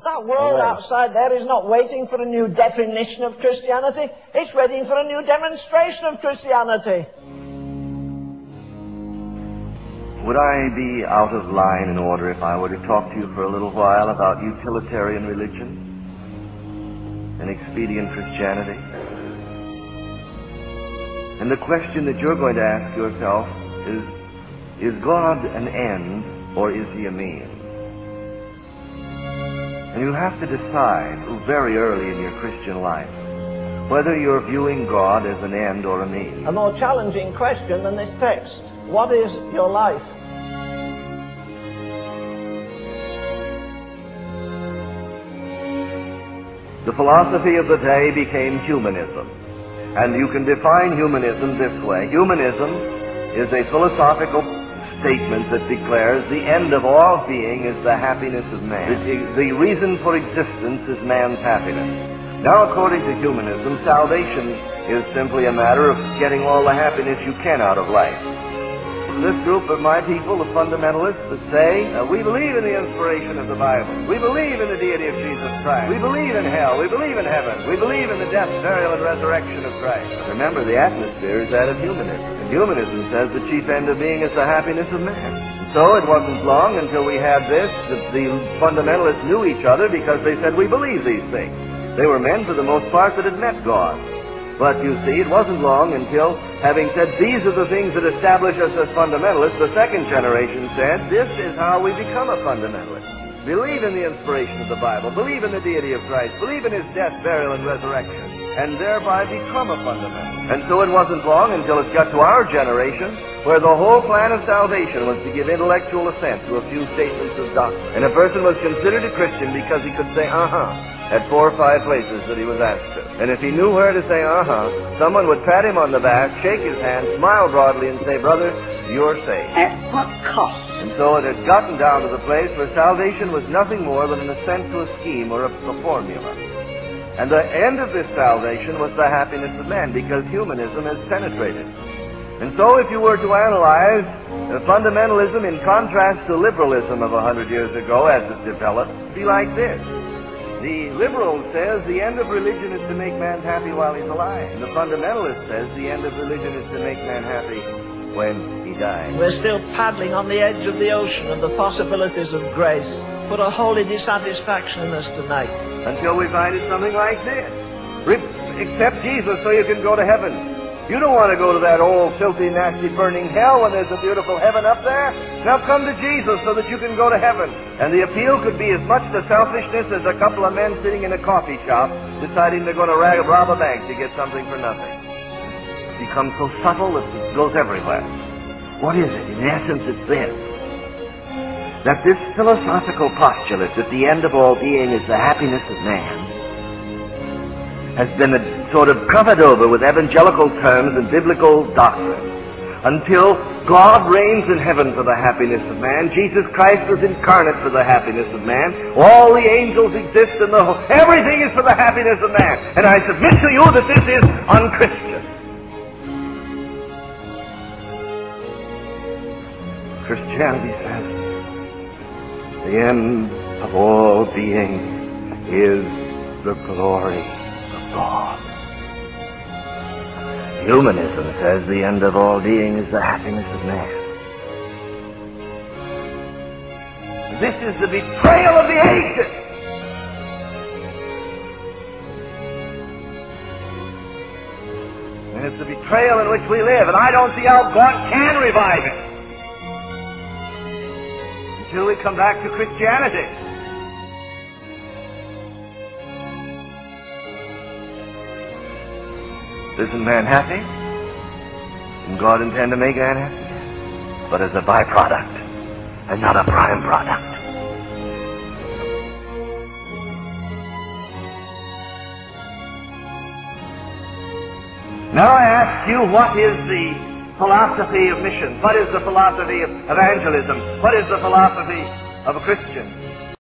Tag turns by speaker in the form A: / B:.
A: That world outside there is not waiting for a new definition of Christianity. It's waiting for a new demonstration of Christianity.
B: Would I be out of line in order if I were to talk to you for a little while about utilitarian religion and expedient Christianity? And the question that you're going to ask yourself is God an end or is he a means? And you have to decide very early in your Christian life whether you're viewing God as an end or a means.
A: A more challenging question than this text. What is your life?
B: The philosophy of the day became humanism. And you can define humanism this way. Humanism is a philosophical statement that declares the end of all being is the happiness of man. The reason for existence is man's happiness. Now, according to humanism, salvation is simply a matter of getting all the happiness you can out of life. This group of my people, the fundamentalists, that say, we believe in the inspiration of the Bible. We believe in the deity of Jesus Christ. We believe in hell. We believe in heaven. We believe in the death, burial, and resurrection of Christ. Remember, the atmosphere is that of humanism. And humanism says the chief end of being is the happiness of man. And so it wasn't long until we had this that the fundamentalists knew each other because they said, we believe these things. They were men, for the most part, that had met God. But you see, it wasn't long until, having said these are the things that establish us as fundamentalists, the second generation said, this is how we become a fundamentalist. Believe in the inspiration of the Bible, believe in the deity of Christ, believe in his death, burial, and resurrection, and thereby become a fundamentalist. And so it wasn't long until it got to our generation, where the whole plan of salvation was to give intellectual assent to a few statements of doctrine. And a person was considered a Christian because he could say, at 4 or 5 places that he was asked to. And if he knew where to say someone would pat him on the back, shake his hand, smile broadly, and say, brother, you're saved.
C: At what cost?
B: And so it had gotten down to the place where salvation was nothing more than an assent to a scheme or a formula. And the end of this salvation was the happiness of man, because humanism has penetrated. And so if you were to analyze fundamentalism in contrast to liberalism of 100 years ago as it developed, it'd be like this. The liberal says the end of religion is to make man happy while he's alive. And the fundamentalist says the end of religion is to make man happy when he dies.
A: We're still paddling on the edge of the ocean of the possibilities of grace. Put a holy dissatisfaction in us tonight.
B: Until we find it something like this. Accept Jesus so you can go to heaven. You don't want to go to that old, filthy, nasty, burning hell when there's a beautiful heaven up there. Now come to Jesus so that you can go to heaven. And the appeal could be as much to selfishness as a couple of men sitting in a coffee shop deciding they're going to rob a bank to get something for nothing. It becomes so subtle that it goes everywhere. What is it? In essence, it's this. That this philosophical postulate that the end of all being is the happiness of man has been sort of covered over with evangelical terms and biblical doctrine until God reigns in heaven for the happiness of man. Jesus Christ was incarnate for the happiness of man. All the angels exist in the whole. Everything is for the happiness of man. And I submit to you that this is unchristian. Christianity says the end of all being is the glory of God. Humanism says the end of all being is the happiness of man. This is the betrayal of the ages. And it's the betrayal in which we live, and I don't see how God can revive it until we come back to Christianity. Isn't man happy? Didn't God intend to make man happy? But as a byproduct, and not a prime product. Now I ask you, what is the philosophy of mission? What is the philosophy of evangelism? What is the philosophy of a Christian?